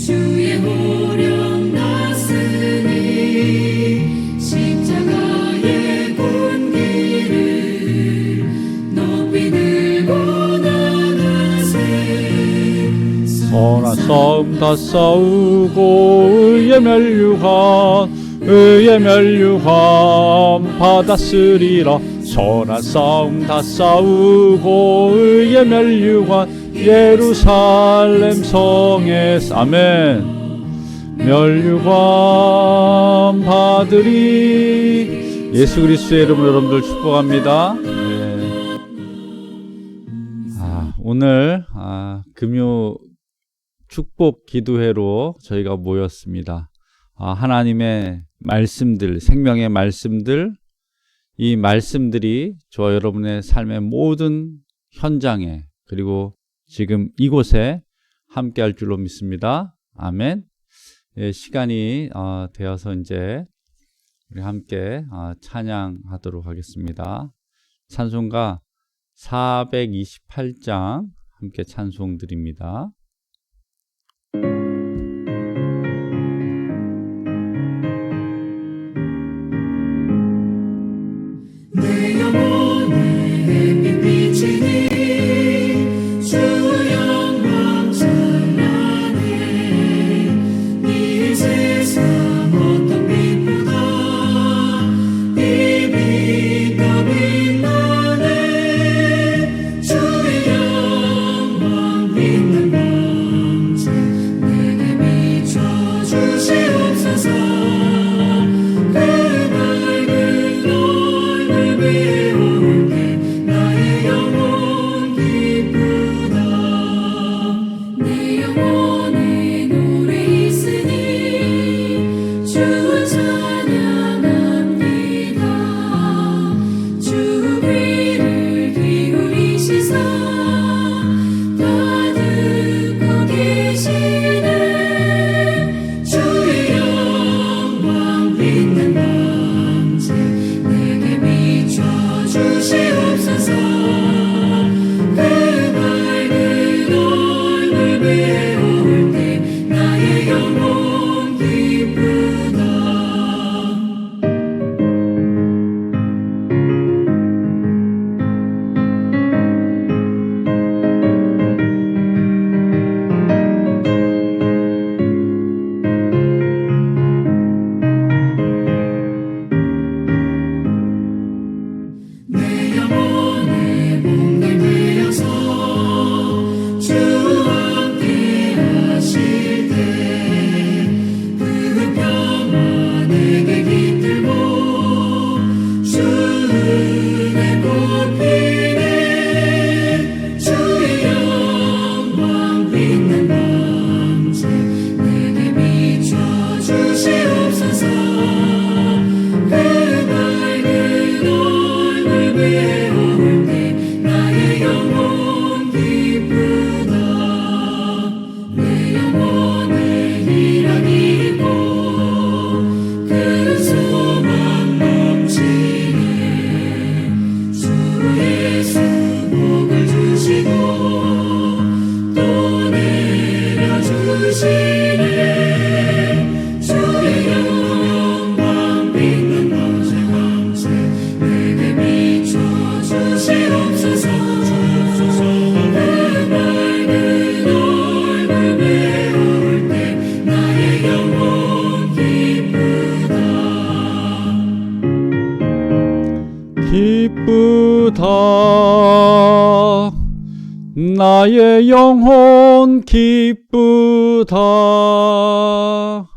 주의 호령 났으니 십자가의 군기를 높이 들고 나가세. 선한 싸움 다 싸우고 의의 멸류관 받았으리라. 선한 싸움 다 싸우고 의의 멸류관 예루살렘 성에서 아멘. 멸류관 받으리. 예수 그리스도의 이름으로 여러분들 축복합니다. 네. 오늘 금요 축복 기도회로 저희가 모였습니다. 하나님의 말씀들, 생명의 말씀들, 이 말씀들이 저와 여러분의 삶의 모든 현장에 그리고 지금 이곳에 함께할 줄로 믿습니다. 아멘. 예, 시간이 되어서 이제 우리 함께 찬양하도록 하겠습니다. 찬송가 428장 함께 찬송 드립니다. 내 영혼에 햇빛 비치니 주 영광 찬란해. 이 세상 어떤 빛보다 이 빛과 빛나네. 주의 영광 빛난 광채 내게 비춰주시옵소서. 기쁘다 나의 영혼 기쁘다.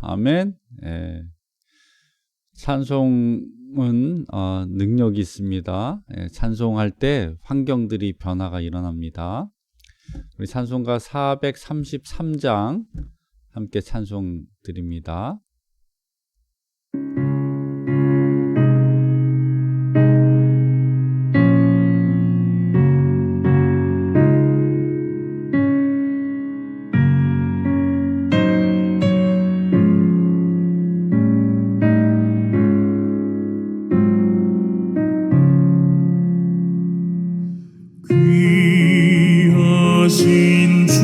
아멘. 예. 찬송은 능력이 있습니다. 예, 찬송할 때 환경들이 변화가 일어납니다. 우리 찬송가 433장 함께 찬송 드립니다. 귀하신 주여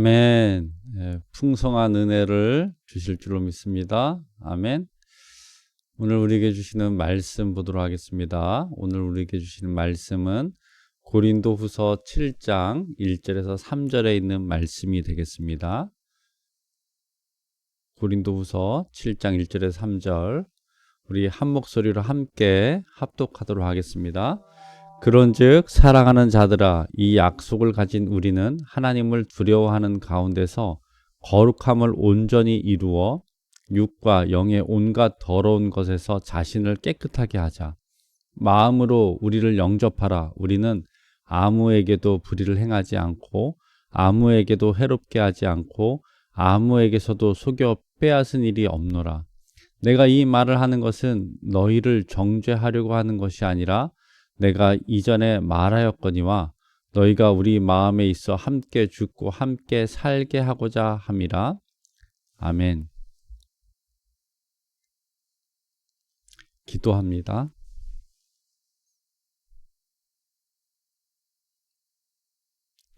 아멘. 풍성한 은혜를 주실 줄로 믿습니다. 아멘. 오늘 우리에게 주시는 말씀 보도록 하겠습니다. 오늘 우리에게 주시는 말씀은 고린도후서 7장 1절에서 3절에 있는 말씀이 되겠습니다. 고린도후서 7장 1절에서 3절, 우리 한 목소리로 함께 합독하도록 하겠습니다. 그런즉 사랑하는 자들아, 이 약속을 가진 우리는 하나님을 두려워하는 가운데서 거룩함을 온전히 이루어 육과 영의 온갖 더러운 것에서 자신을 깨끗하게 하자. 마음으로 우리를 영접하라. 우리는 아무에게도 불의를 행하지 않고 아무에게도 해롭게 하지 않고 아무에게서도 속여 빼앗은 일이 없노라. 내가 이 말을 하는 것은 너희를 정죄하려고 하는 것이 아니라 내가 이전에 말하였거니와 너희가 우리 마음에 있어 함께 죽고 함께 살게 하고자 함이라. 아멘. 기도합니다.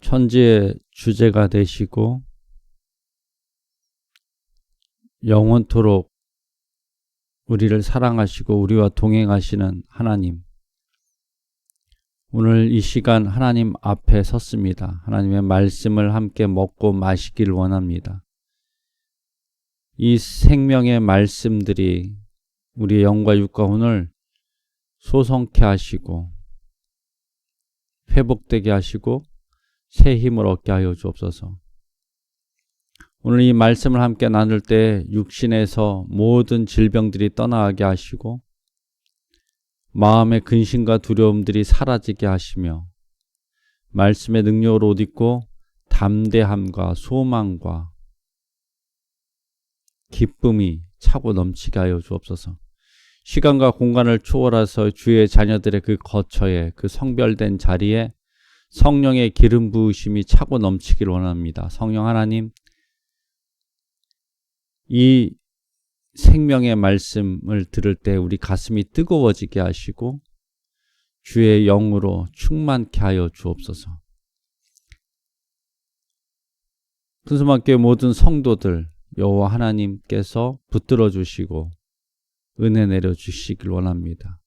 천지의 주제가 되시고 영원토록 우리를 사랑하시고 우리와 동행하시는 하나님, 오늘 이 시간 하나님 앞에 섰습니다. 하나님의 말씀을 함께 먹고 마시길 원합니다. 이 생명의 말씀들이 우리의 영과 육과 혼을 소성케 하시고 회복되게 하시고 새 힘을 얻게 하여 주옵소서. 오늘 이 말씀을 함께 나눌 때 육신에서 모든 질병들이 떠나게 하시고 마음의 근심과 두려움들이 사라지게 하시며 말씀의 능력을 옷 입고 담대함과 소망과 기쁨이 차고 넘치게 하여 주옵소서. 시간과 공간을 초월해서 주의 자녀들의 그 거처에, 그 성별된 자리에 성령의 기름 부으심이 차고 넘치길 원합니다. 성령 하나님, 이 생명의 말씀을 들을 때 우리 가슴이 뜨거워지게 하시고 주의 영으로 충만케 하여 주옵소서. 큰소망교회 모든 성도들 여호와 하나님께서 붙들어 주시고 은혜 내려 주시길 원합니다.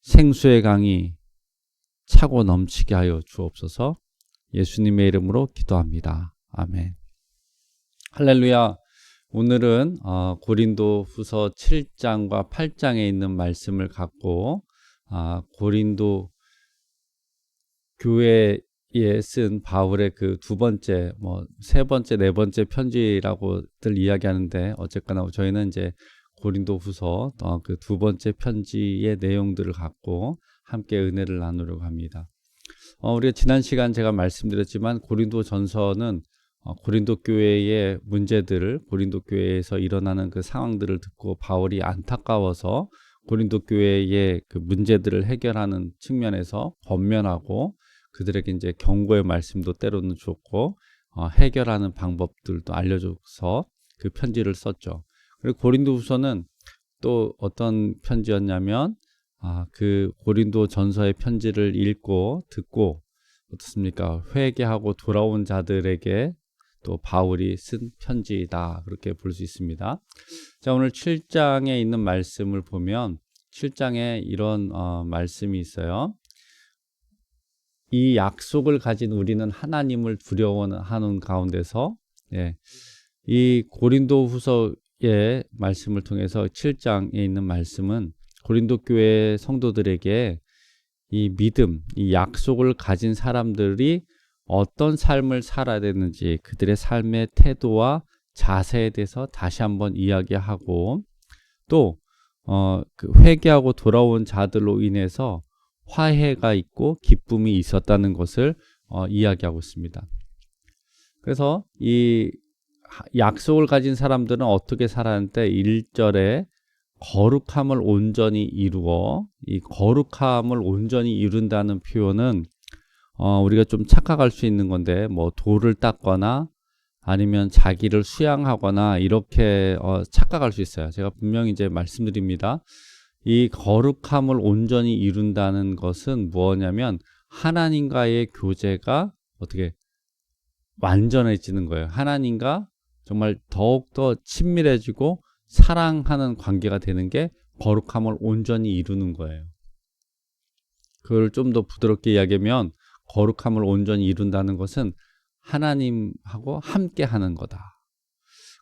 생수의 강이 차고 넘치게 하여 주옵소서. 예수님의 이름으로 기도합니다. 아멘. 할렐루야. 오늘은 고린도 후서 7장과 8장에 있는 말씀을 갖고 고린도 교회에 쓴 바울의 그 두 번째, 세 번째, 네 번째 편지라고들 이야기하는데 어쨌거나 저희는 이제 고린도 후서 그 두 번째 편지의 내용들을 갖고 함께 은혜를 나누려고 합니다. 우리가 지난 시간 제가 말씀드렸지만 고린도 전서는 고린도 교회의 문제들을, 고린도 교회에서 일어나는 그 상황들을 듣고 바울이 안타까워서 고린도 교회의 그 문제들을 해결하는 측면에서 권면하고 그들에게 이제 경고의 말씀도 때로는 줬고 해결하는 방법들도 알려줘서 그 편지를 썼죠. 그리고 고린도후서는 또 어떤 편지였냐면 그 고린도 전서의 편지를 읽고 듣고 어떻습니까? 회개하고 돌아온 자들에게 또 바울이 쓴 편지다, 그렇게 볼 수 있습니다. 자, 오늘 7장에 있는 말씀을 보면 7장에 이런 말씀이 있어요. 이 약속을 가진 우리는 하나님을 두려워하는 가운데서 이 고린도후서의 말씀을 통해서 7장에 있는 말씀은 고린도 교회 성도들에게 이 믿음, 이 약속을 가진 사람들이 어떤 삶을 살아야 되는지 그들의 삶의 태도와 자세에 대해서 다시 한번 이야기하고 또 그 회개하고 돌아온 자들로 인해서 화해가 있고 기쁨이 있었다는 것을 이야기하고 있습니다. 그래서 이 약속을 가진 사람들은 어떻게 살았는데 1절에 거룩함을 온전히 이루어, 이 거룩함을 온전히 이룬다는 표현은 우리가 좀 착각할 수 있는 건데 돌을 닦거나 아니면 자기를 수양하거나 이렇게 착각할 수 있어요. 제가 분명히 이제 말씀드립니다. 이 거룩함을 온전히 이룬다는 것은 뭐냐면 하나님과의 교제가 어떻게 완전해지는 거예요. 하나님과 정말 더욱더 친밀해지고 사랑하는 관계가 되는 게 거룩함을 온전히 이루는 거예요. 그걸 좀 더 부드럽게 이야기하면 거룩함을 온전히 이룬다는 것은 하나님하고 함께 하는 거다.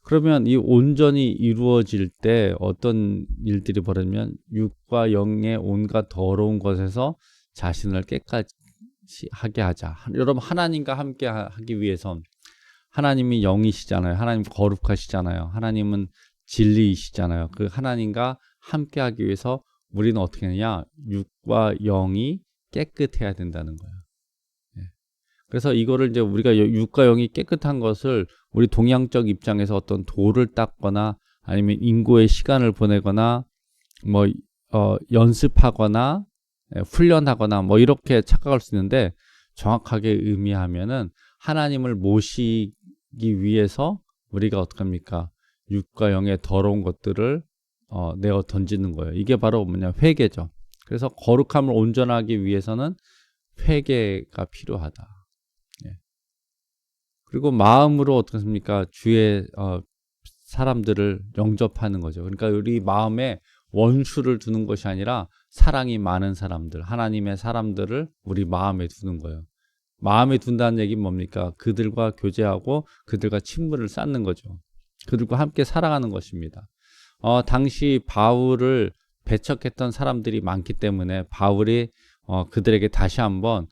그러면 이 온전히 이루어질 때 어떤 일들이 벌어지면 육과 영의 온갖 더러운 것에서 자신을 깨끗이 하게 하자. 여러분, 하나님과 함께 하기 위해선 하나님이 영이시잖아요. 하나님 거룩하시잖아요. 하나님은 진리이시잖아요. 그 하나님과 함께 하기 위해서 우리는 어떻게 하느냐? 육과 영이 깨끗해야 된다는 거예요. 그래서 이거를 이제 우리가 육과 영이 깨끗한 것을 우리 동양적 입장에서 어떤 돌을 닦거나 아니면 인고의 시간을 보내거나 연습하거나 훈련하거나 뭐 이렇게 착각할 수 있는데 정확하게 의미하면은 하나님을 모시기 위해서 우리가 어떡합니까? 육과 영의 더러운 것들을 내어 던지는 거예요. 이게 바로 뭐냐? 회개죠. 그래서 거룩함을 온전하기 위해서는 회개가 필요하다. 예. 그리고 마음으로 어떻습니까? 주의 사람들을 영접하는 거죠. 그러니까 우리 마음에 원수를 두는 것이 아니라 사랑이 많은 사람들, 하나님의 사람들을 우리 마음에 두는 거예요. 마음에 둔다는 얘기는 뭡니까? 그들과 교제하고 그들과 친분을 쌓는 거죠. 그들과 함께 살아가는 것입니다. 당시 바울을 배척했던 사람들이 많기 때문에 바울이 그들에게 다시 한번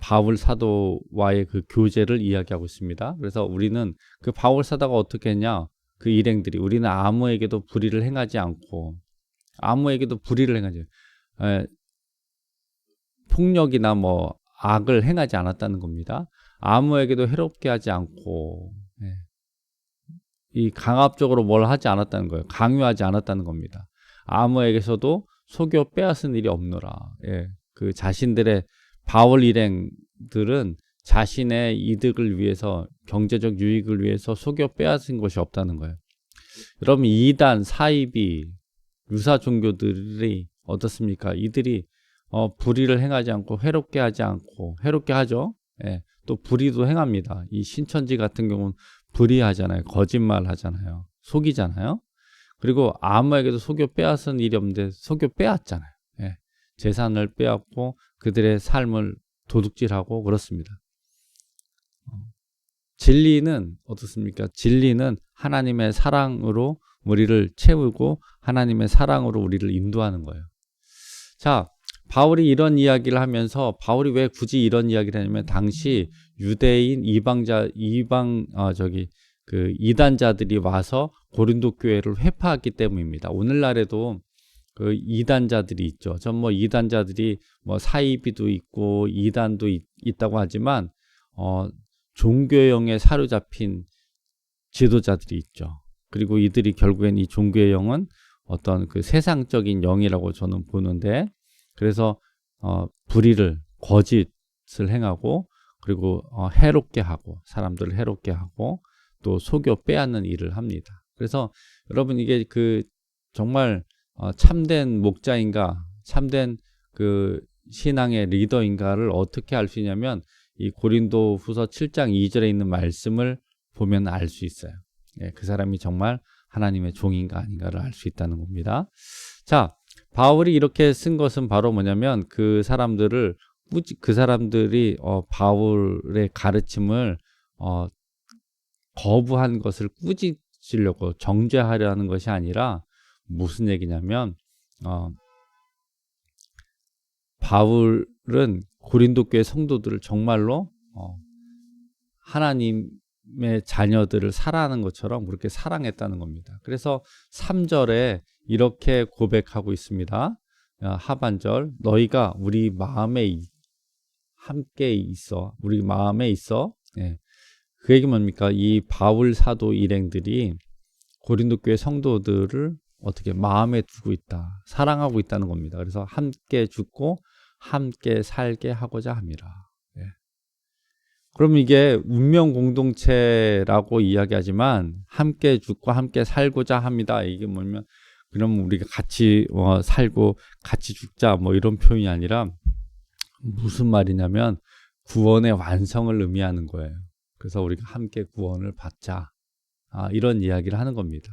바울 사도와의 그 교제를 이야기하고 있습니다. 그래서 우리는 그 바울 사도가 어떻게 했냐? 그 일행들이 우리는 아무에게도 불의를 행하지 않고 폭력이나 뭐 악을 행하지 않았다는 겁니다. 아무에게도 해롭게 하지 않고 이 강압적으로 뭘 하지 않았다는 거예요. 강요하지 않았다는 겁니다. 아무에게서도 속여 빼앗은 일이 없노라. 그 자신들의 바울 일행들은 자신의 이득을 위해서 경제적 유익을 위해서 속여 빼앗은 것이 없다는 거예요. 여러분 이단, 사이비, 유사 종교들이 어떻습니까? 이들이 불의를 행하지 않고 해롭게 하지 않고 해롭게 하죠. 또 불의도 행합니다. 이 신천지 같은 경우는 불의하잖아요. 거짓말 하잖아요. 속이잖아요. 그리고 아무에게도 속여 빼앗은 일이 없는데 속여 빼앗잖아요. 재산을 빼앗고 그들의 삶을 도둑질하고 그렇습니다. 진리는 어떻습니까? 진리는 하나님의 사랑으로 우리를 채우고 하나님의 사랑으로 우리를 인도하는 거예요. 자, 바울이 이런 이야기를 하면서 바울이 왜 굳이 이런 이야기를 하냐면 당시 유대인 이단자들이 와서 고린도 교회를 회파했기 때문입니다. 오늘날에도 그 이단자들이 있죠. 전 뭐 이단자들이 뭐 사이비도 있고 이단도 있다고 하지만 종교형에 사로잡힌 지도자들이 있죠. 그리고 이들이 결국엔 이 종교의 영은 어떤 그 세상적인 영이라고 저는 보는데 그래서 불의를 거짓을 행하고 그리고 해롭게 하고 사람들을 해롭게 하고 또 속여 빼앗는 일을 합니다. 그래서 여러분 이게 그 정말 참된 목자인가 참된 그 신앙의 리더인가를 어떻게 알 수 있냐면 이 고린도후서 7장 2절에 있는 말씀을 보면 알 수 있어요. 그 사람이 정말 하나님의 종인가 아닌가를 알 수 있다는 겁니다. 자, 바울이 이렇게 쓴 것은 바로 뭐냐면 그 사람들이 바울의 가르침을 거부한 것을 꾸짖으려고 정죄하려는 것이 아니라 무슨 얘기냐면 바울은 고린도 교회 성도들을 정말로 하나님의 자녀들을 사랑하는 것처럼 그렇게 사랑했다는 겁니다. 그래서 3절에 이렇게 고백하고 있습니다. 하반절 너희가 우리 마음에 함께 있어. 우리 마음에 있어. 그 얘기 뭡니까? 이 바울 사도 일행들이 고린도 교회 성도들을 어떻게 마음에 두고 있다. 사랑하고 있다는 겁니다. 그래서 함께 죽고 함께 살게 하고자 함이라. 그럼 이게 운명 공동체라고 이야기하지만 함께 죽고 함께 살고자 합니다. 이게 뭐냐면 그럼 우리가 같이 살고 같이 죽자 뭐 이런 표현이 아니라 무슨 말이냐면 구원의 완성을 의미하는 거예요. 그래서 우리가 함께 구원을 받자. 이런 이야기를 하는 겁니다.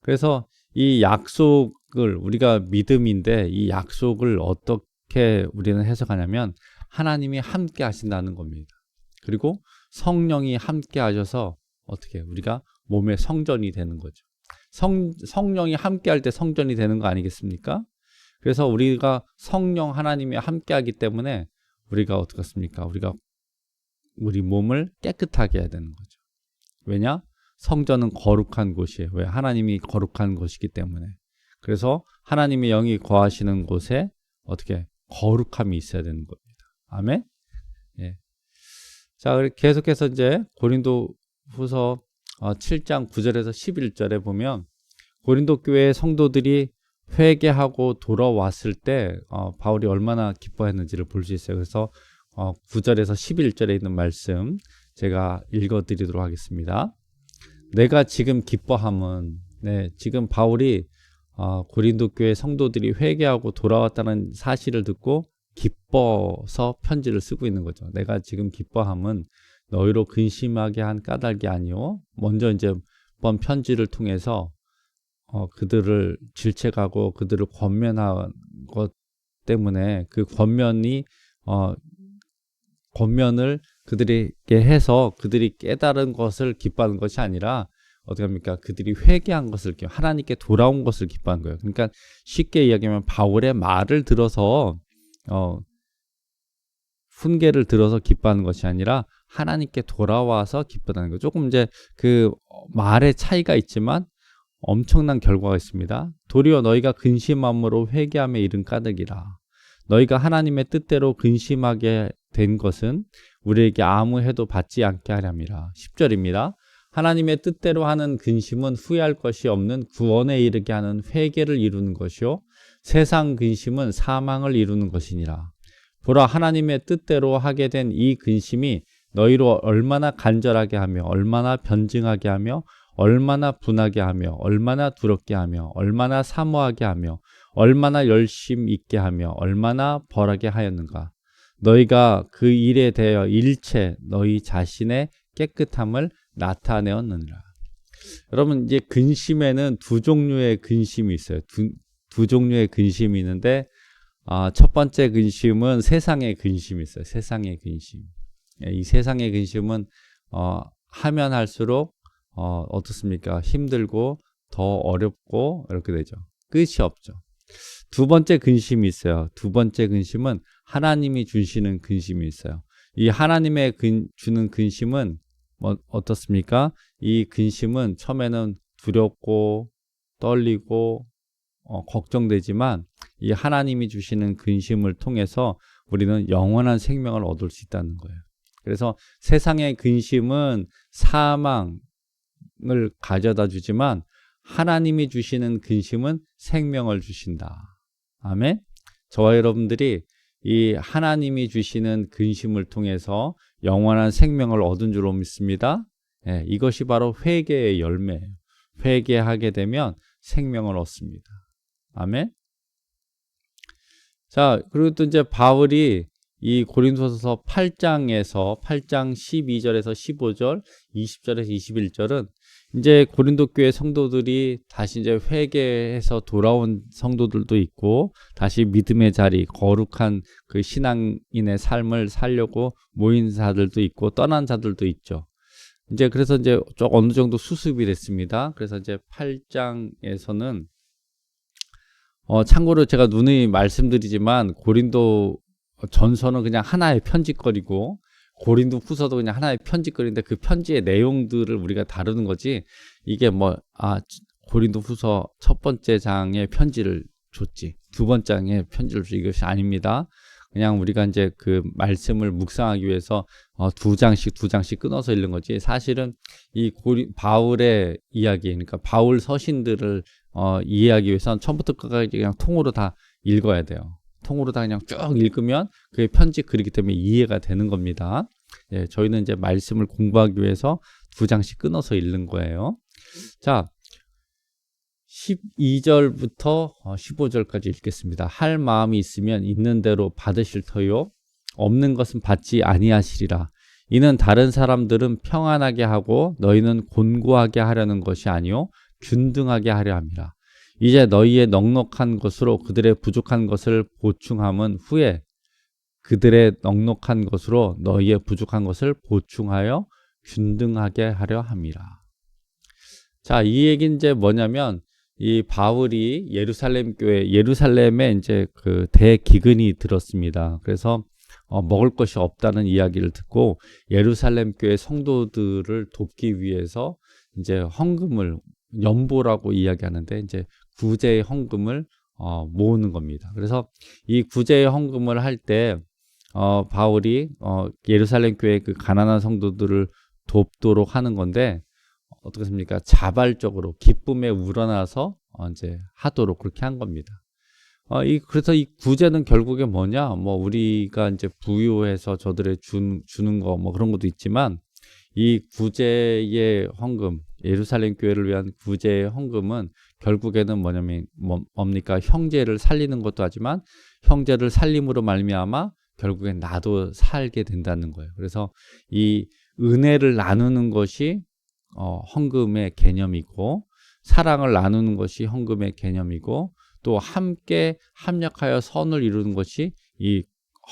그래서 이 약속을 우리가 믿음인데 이 약속을 어떻게 우리는 해석하냐면 하나님이 함께 하신다는 겁니다. 그리고 성령이 함께 하셔서 어떻게 우리가 몸의 성전이 되는 거죠. 성령이 함께 할 때 성전이 되는 거 아니겠습니까? 그래서 우리가 성령 하나님이 함께 하기 때문에 우리가 어떻겠습니까? 우리가 우리 몸을 깨끗하게 해야 되는 거죠. 왜냐? 성전은 거룩한 곳이에요. 왜? 하나님이 거룩한 곳이기 때문에. 그래서 하나님의 영이 거하시는 곳에 어떻게 거룩함이 있어야 되는 겁니다. 아멘? 자, 계속해서 이제 고린도후서 7장 9절에서 11절에 보면 고린도 교회 성도들이 회개하고 돌아왔을 때 바울이 얼마나 기뻐했는지를 볼 수 있어요. 그래서 9절에서 11절에 있는 말씀 제가 읽어드리도록 하겠습니다. 내가 지금 기뻐함은, 지금 바울이 고린도 교회 성도들이 회개하고 돌아왔다는 사실을 듣고 기뻐서 편지를 쓰고 있는 거죠. 내가 지금 기뻐함은 너희로 근심하게 한 까닭이 아니오. 먼저 이제 번 편지를 통해서 그들을 질책하고 그들을 권면한 것 때문에 그 권면을 그들에게 해서 그들이 깨달은 것을 기뻐하는 것이 아니라 어떻게 합니까? 그들이 회개한 것을 하나님께 돌아온 것을 기뻐한 거예요. 그러니까 쉽게 이야기하면 바울의 말을 들어서 훈계를 들어서 기뻐하는 것이 아니라 하나님께 돌아와서 기뻐하는 거예요. 조금 이제 그 말의 차이가 있지만 엄청난 결과가 있습니다. 도리어 너희가 근심함으로 회개함에 이른 까닭이라. 너희가 하나님의 뜻대로 근심하게 된 것은 우리에게 아무 해도 받지 않게 하렵니다. 10절입니다. 하나님의 뜻대로 하는 근심은 후회할 것이 없는 구원에 이르게 하는 회개를 이루는 것이요 세상 근심은 사망을 이루는 것이니라. 보라, 하나님의 뜻대로 하게 된 이 근심이 너희로 얼마나 간절하게 하며 얼마나 변증하게 하며 얼마나 분하게 하며 얼마나 두렵게 하며 얼마나 사모하게 하며 얼마나 열심 있게 하며 얼마나 벌하게 하였는가. 너희가 그 일에 대하여 일체 너희 자신의 깨끗함을 나타내었느니라. 여러분, 이제 근심에는 두 종류의 근심이 있어요. 두 종류의 근심이 있는데 첫 번째 근심은 세상의 근심이 있어요. 세상의 근심. 이 세상의 근심은 하면 할수록 어떻습니까? 힘들고 더 어렵고 이렇게 되죠. 끝이 없죠. 두 번째 근심이 있어요. 두 번째 근심은 하나님이 주시는 근심이 있어요. 이 하나님의 주는 근심은 어떻습니까? 이 근심은 처음에는 두렵고 떨리고 걱정되지만 이 하나님이 주시는 근심을 통해서 우리는 영원한 생명을 얻을 수 있다는 거예요. 그래서 세상의 근심은 사망을 가져다 주지만 하나님이 주시는 근심은 생명을 주신다. 아멘. 저와 여러분들이 이 하나님이 주시는 근심을 통해서 영원한 생명을 얻은 줄로 믿습니다. 이것이 바로 회개의 열매예요. 회개하게 되면 생명을 얻습니다. 아멘. 자, 그리고 또 이제 바울이 이 고린도서서 8장 12절에서 15절, 20절에서 21절은 이제 고린도 교회 성도들이 다시 이제 회개해서 돌아온 성도들도 있고 다시 믿음의 자리, 거룩한 그 신앙인의 삶을 살려고 모인 자들도 있고 떠난 자들도 있죠. 이제 그래서 이제 좀 어느 정도 수습이 됐습니다. 그래서 이제 8장에서는 참고로 제가 누누이 말씀드리지만 고린도 전서는 그냥 하나의 편지거리고 고린도 후서도 그냥 하나의 편지거리인데 그 편지의 내용들을 우리가 다루는 거지 이게 고린도 후서 첫 번째 장의 편지를 줬지 두 번째 장의 편지를 줬지 이것이 아닙니다. 그냥 우리가 이제 그 말씀을 묵상하기 위해서 두 장씩 끊어서 읽는 거지 사실은 이 바울의 이야기 그러니까 바울 서신들을 이해하기 위해서는 처음부터 끝까지 그냥 통으로 다 읽어야 돼요. 통으로 다 그냥 쭉 읽으면 그게 편지 글이기 때문에 이해가 되는 겁니다. 저희는 이제 말씀을 공부하기 위해서 두 장씩 끊어서 읽는 거예요. 자, 12절부터 15절까지 읽겠습니다. 할 마음이 있으면 있는 대로 받으실 터요. 없는 것은 받지 아니하시리라. 이는 다른 사람들은 평안하게 하고 너희는 곤고하게 하려는 것이 아니요 균등하게 하려 함이라. 이제 너희의 넉넉한 것으로 그들의 부족한 것을 보충함은 후에 그들의 넉넉한 것으로 너희의 부족한 것을 보충하여 균등하게 하려 함이라. 자, 이 얘기는 이제 뭐냐면 이 바울이 예루살렘에 이제 그 대기근이 들었습니다. 그래서 먹을 것이 없다는 이야기를 듣고 예루살렘 교회 성도들을 돕기 위해서 이제 헌금을 연보라고 이야기하는데 이제 구제의 헌금을 모으는 겁니다. 그래서 이 구제의 헌금을 할 때 바울이 예루살렘 교회 그 가난한 성도들을 돕도록 하는 건데 어떻겠습니까? 자발적으로 기쁨에 우러나서 이제 하도록 그렇게 한 겁니다. 그래서 이 구제는 결국에 뭐냐? 뭐 우리가 이제 부유해서 저들의 주는 거 뭐 그런 것도 있지만 이 구제의 헌금, 예루살렘 교회를 위한 구제의 헌금은 결국에는 뭐냐면 뭡니까? 형제를 살리는 것도 하지만 형제를 살림으로 말미암아 결국엔 나도 살게 된다는 거예요. 그래서 이 은혜를 나누는 것이 헌금의 개념이고 사랑을 나누는 것이 헌금의 개념이고 또 함께 합력하여 선을 이루는 것이 이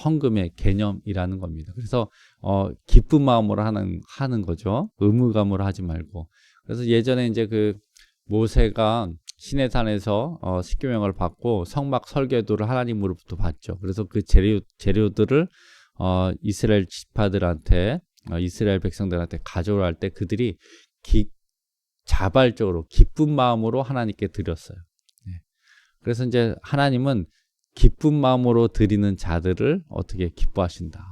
헌금의 개념이라는 겁니다. 그래서 기쁜 마음으로 하는 거죠. 의무감으로 하지 말고. 그래서 예전에 이제 그 모세가 시내산에서 십계명을 받고 성막 설계도를 하나님으로부터 받죠. 그래서 그 재료들을 이스라엘 지파들한테 이스라엘 백성들한테 가져올 때 그들이 자발적으로 기쁜 마음으로 하나님께 드렸어요. 네. 그래서 이제 하나님은 기쁜 마음으로 드리는 자들을 어떻게 기뻐하신다.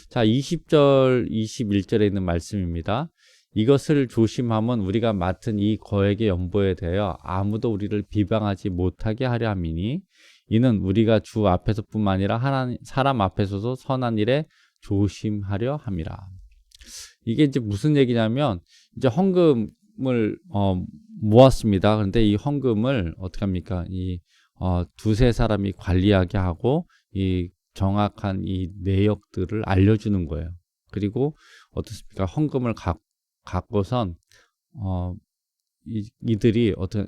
자, 20절, 21절에 있는 말씀입니다. 이것을 조심하면 우리가 맡은 이 거액의 연보에 대하여 아무도 우리를 비방하지 못하게 하려 함이니 이는 우리가 주 앞에서뿐만 아니라 사람 앞에서도 선한 일에 조심하려 함이라. 이게 이제 무슨 얘기냐면 이제 헌금을 모았습니다. 그런데 이 헌금을 어떻게 합니까? 이 두세 사람이 관리하게 하고 이 정확한 이 내역들을 알려주는 거예요. 그리고 어떻습니까? 헌금을 갖고선 이들이 어떤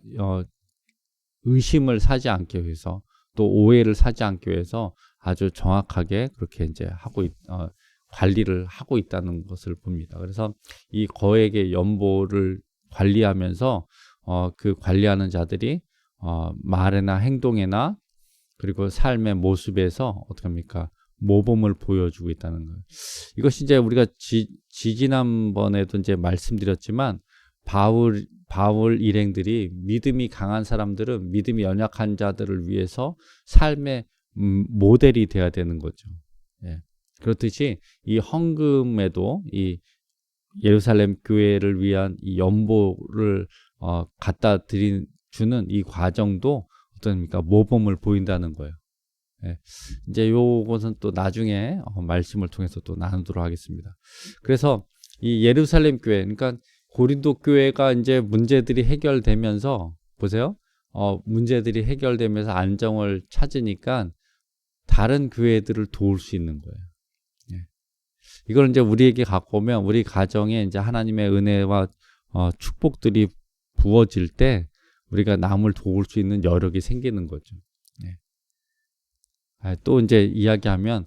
의심을 사지 않기 위해서 또 오해를 사지 않기 위해서 아주 정확하게 그렇게 이제 관리를 하고 있다는 것을 봅니다. 그래서 이 거액의 연보를 관리하면서 그 관리하는 자들이 말에나 행동에나 그리고 삶의 모습에서 어떻게 합니까? 모범을 보여주고 있다는 거예요. 이것이 이제 우리가 지지난번에도 이제 말씀드렸지만 바울 일행들이 믿음이 강한 사람들은 믿음이 연약한 자들을 위해서 삶의 모델이 되어야 되는 거죠. 예. 그렇듯이 이 헌금에도 이 예루살렘 교회를 위한 이 연보를 갖다 주는 이 과정도 어떻습니까? 모범을 보인다는 거예요. 예. 이제 요것은 또 나중에 말씀을 통해서 또 나누도록 하겠습니다. 그래서 이 예루살렘 교회, 그러니까 고린도 교회가 이제 문제들이 해결되면서 보세요. 문제들이 해결되면서 안정을 찾으니까 다른 교회들을 도울 수 있는 거예요. 예. 이걸 이제 우리에게 갖고 오면 우리 가정에 이제 하나님의 은혜와 축복들이 부어질 때 우리가 남을 도울 수 있는 여력이 생기는 거죠. 예. 또 이제 이야기하면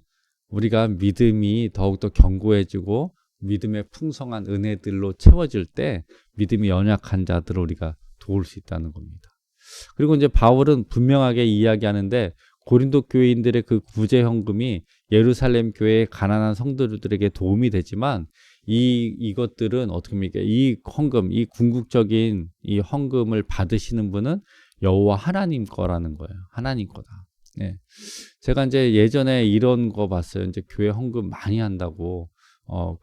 우리가 믿음이 더욱더 견고해지고 믿음의 풍성한 은혜들로 채워질 때 믿음이 연약한 자들을 우리가 도울 수 있다는 겁니다. 그리고 이제 바울은 분명하게 이야기하는데 고린도 교인들의 그 구제 헌금이 예루살렘 교회의 가난한 성도들에게 도움이 되지만 이것들은 어떻게 합니까? 이 헌금, 이 궁극적인 이 헌금을 받으시는 분은 여호와 하나님 거라는 거예요. 하나님 거다. 네. 제가 이제 예전에 이런 거 봤어요. 이제 교회 헌금 많이 한다고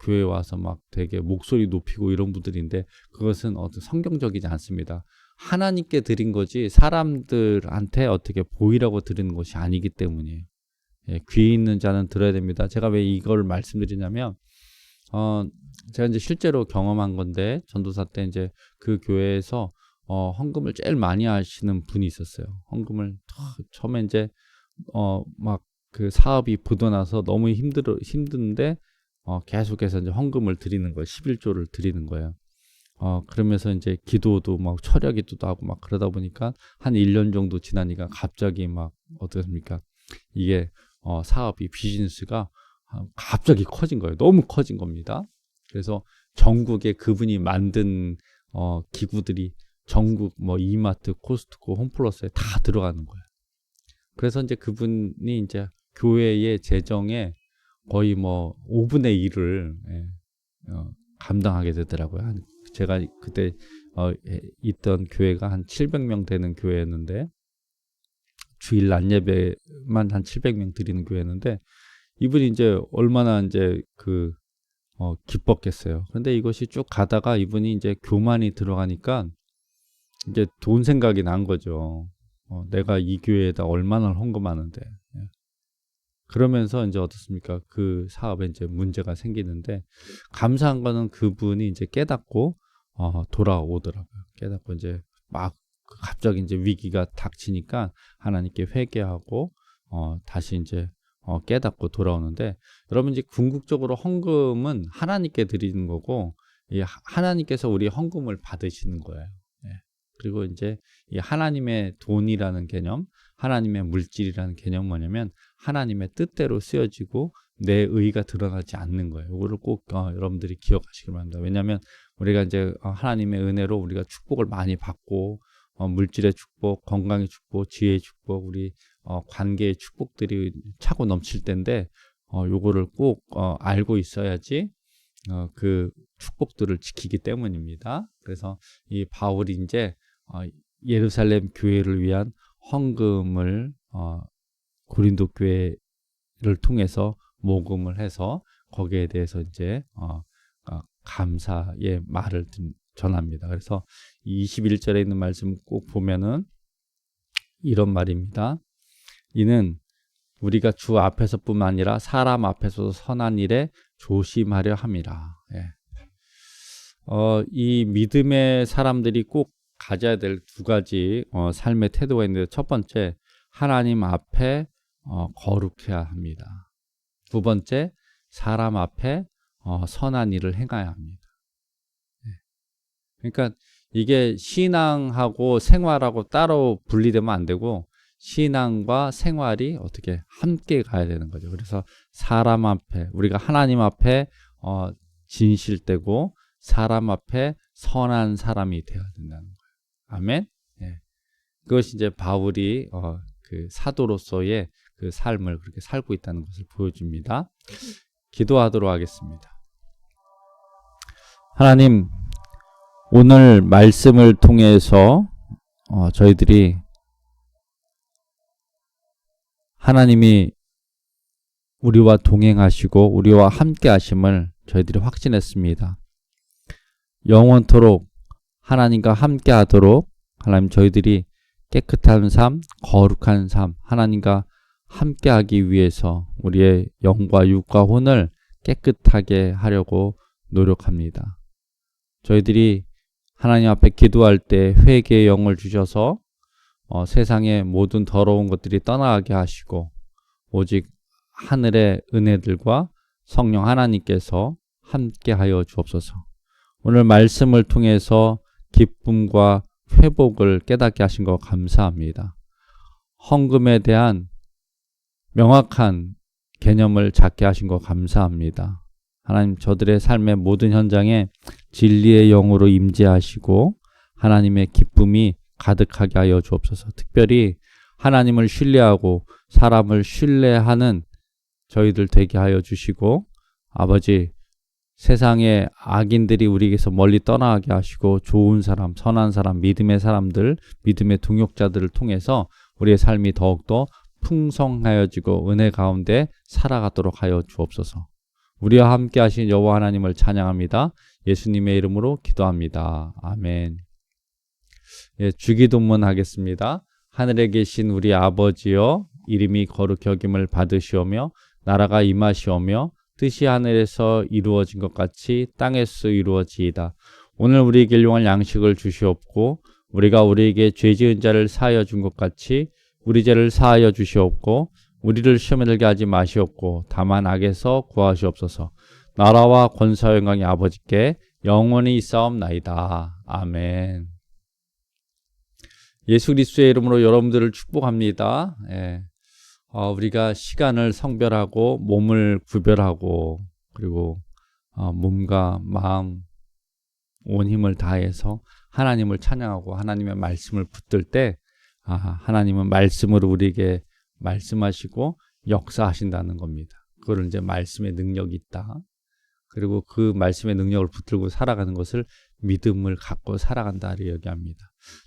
교회 와서 막 되게 목소리 높이고 이런 분들인데 그것은 성경적이지 않습니다. 하나님께 드린 거지 사람들한테 어떻게 보이라고 드리는 것이 아니기 때문이에요. 예, 귀 있는 자는 들어야 됩니다. 제가 왜 이걸 말씀드리냐면 제가 이제 실제로 경험한 건데 전도사 때 이제 그 교회에서 헌금을 제일 많이 하시는 분이 있었어요. 헌금을 처음에 이제 막 그 사업이 부도나서 너무 힘든데 계속해서 이제 헌금을 드리는 거예요. 11조를 드리는 거예요. 그러면서 이제 기도도 막 철야기도도 하고 막 그러다 보니까 한 1년 정도 지나니까 갑자기 막 어떻습니까? 이게 사업이 비즈니스가 갑자기 커진 거예요. 너무 커진 겁니다. 그래서 전국에 그분이 만든 기구들이 전국 뭐 이마트, 코스트코, 홈플러스에 다 들어가는 거예요. 그래서 이제 그분이 이제 교회의 재정에 거의 뭐 5분의 1을 감당하게 되더라고요. 제가 그때 있던 교회가 한 700명 되는 교회였는데 주일 낮 예배만 한 700명 드리는 교회였는데 이분이 이제 얼마나 이제 기뻤겠어요. 그런데 이것이 쭉 가다가 이분이 이제 교만이 들어가니까 이제 돈 생각이 난 거죠. 내가 이 교회에다 얼마나 헌금하는데. 예. 그러면서 이제 어떻습니까? 그 사업에 이제 문제가 생기는데, 감사한 거는 그분이 이제 깨닫고 돌아오더라고요. 깨닫고 이제 막 갑자기 이제 위기가 닥치니까 하나님께 회개하고 다시 이제 깨닫고 돌아오는데, 여러분 이제 궁극적으로 헌금은 하나님께 드리는 거고, 이 하나님께서 우리 헌금을 받으시는 거예요. 예. 그리고 이제 이 하나님의 돈이라는 개념, 하나님의 물질이라는 개념은 뭐냐면 하나님의 뜻대로 쓰여지고 내 의가 드러나지 않는 거예요. 이거를 꼭 여러분들이 기억하시기 바랍니다. 왜냐하면 우리가 이제 하나님의 은혜로 우리가 축복을 많이 받고 물질의 축복, 건강의 축복, 지혜의 축복, 우리 관계의 축복들이 차고 넘칠 텐데, 요거를 꼭 알고 있어야지 그 축복들을 지키기 때문입니다. 그래서 이 바울이 이제 예루살렘 교회를 위한 헌금을 고린도 교회를 통해서 모금을 해서 거기에 대해서 이제 감사의 말을 전합니다. 그래서 21절에 있는 말씀 꼭 보면은 이런 말입니다. 이는 우리가 주 앞에서뿐만 아니라 사람 앞에서도 선한 일에 조심하려 함이라. 예. 이 믿음의 사람들이 꼭 가져야 될 두 가지 삶의 태도가 있는데, 첫 번째, 하나님 앞에 거룩해야 합니다. 두 번째, 사람 앞에 선한 일을 행해야 합니다. 그러니까 이게 신앙하고 생활하고 따로 분리되면 안 되고, 신앙과 생활이 어떻게 함께 가야 되는 거죠. 그래서 사람 앞에, 우리가 하나님 앞에 진실되고 사람 앞에 선한 사람이 되어야 된다는 거예요. 아멘. 예. 그것이 이제 바울이 그 사도로서의 그 삶을 그렇게 살고 있다는 것을 보여줍니다. 기도하도록 하겠습니다. 하나님, 오늘 말씀을 통해서 저희들이 하나님이 우리와 동행하시고 우리와 함께 하심을 저희들이 확신했습니다. 영원토록 하나님과 함께 하도록 하나님, 저희들이 깨끗한 삶, 거룩한 삶, 하나님과 함께 하기 위해서 우리의 영과 육과 혼을 깨끗하게 하려고 노력합니다. 저희들이 하나님 앞에 기도할 때 회개의 영을 주셔서 세상의 모든 더러운 것들이 떠나게 하시고 오직 하늘의 은혜들과 성령 하나님께서 함께하여 주옵소서. 오늘 말씀을 통해서 기쁨과 회복을 깨닫게 하신 것 감사합니다. 헌금에 대한 명확한 개념을 잡게 하신 것 감사합니다. 하나님, 저들의 삶의 모든 현장에 진리의 영으로 임재하시고 하나님의 기쁨이 가득하게 하여 주옵소서. 특별히 하나님을 신뢰하고 사람을 신뢰하는 저희들 되게 하여 주시고, 아버지, 세상의 악인들이 우리에게서 멀리 떠나게 하시고 좋은 사람, 선한 사람, 믿음의 사람들, 믿음의 동역자들을 통해서 우리의 삶이 더욱더 풍성하여지고 은혜 가운데 살아가도록 하여 주옵소서. 우리와 함께 하신 여호와 하나님을 찬양합니다. 예수님의 이름으로 기도합니다. 아멘. 예, 주기도문 하겠습니다. 하늘에 계신 우리 아버지여, 이름이 거룩히 여김을 받으시오며 나라가 임하시오며 뜻이 하늘에서 이루어진 것 같이 땅에서 이루어지이다. 오늘 우리에게 일용할 양식을 주시옵고 우리가 우리에게 죄 지은 자를 사하여 준 것 같이 우리 죄를 사하여 주시옵고 우리를 시험에 들게 하지 마시옵고 다만 악에서 구하시옵소서. 나라와 권세와 영광이 아버지께 영원히 있사옵나이다. 아멘. 예수 그리스도의 이름으로 여러분들을 축복합니다. 예. 우리가 시간을 성별하고 몸을 구별하고 그리고 몸과 마음 온 힘을 다해서 하나님을 찬양하고 하나님의 말씀을 붙들 때 하나님은 말씀으로 우리에게 말씀하시고 역사하신다는 겁니다. 그걸 이제 말씀의 능력이 있다. 그리고 그 말씀의 능력을 붙들고 살아가는 것을 믿음을 갖고 살아간다를 얘기합니다.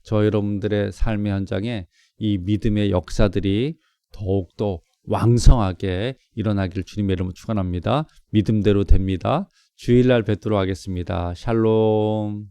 저 여러분들의 삶의 현장에 이 믿음의 역사들이 더욱더 왕성하게 일어나기를 주님의 이름으로 축원합니다. 믿음대로 됩니다. 주일날 뵙도록 하겠습니다. 샬롬.